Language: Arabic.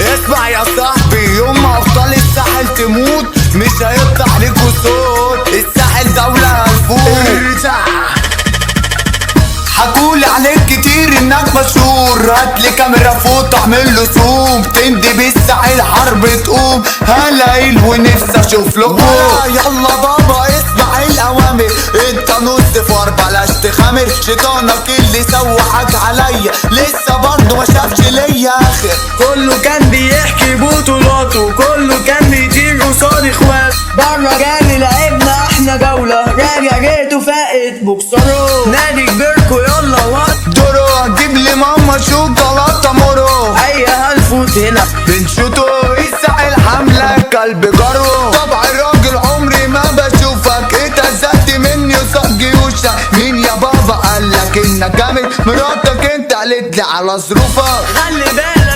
اسمع يا صاحبي، يوم ما ابطال الساحل تموت مش هيطلع ليكوا صوت. الساحل دولة الفوق. حكولي عليك كتير انك مشهور، هاتلي كاميرا فوق اعمله زوم، تندي بالساحل حرب تقوم. هلاقيل ونفسي اشوف لكم. يلا بابا اسمع الاوامر، انت نص فار بلاش تخامر. شيطانك اللي سوحك عليا لسه برضه ما شافش ليا اخر. كله كان بيحكي بطولاته، كله كان بيطير قصاد اخواته. بره جالي لعبنا احنا جولة، راجع جيته فائت بوكسرو. نادي كبيركو يلا وات دورو، هتجيب لي ماما شوكولاتة مورو. اي هنفوت هنا بنشوتو الساحل حملة كلب جرو. طبع الراجل عمري ما بشوفك، اتهزقت مني وصق جيوشك. مين يا بابا قالك انك جامد؟ مراتك انت قالت لي على ظروفك. خلي بالك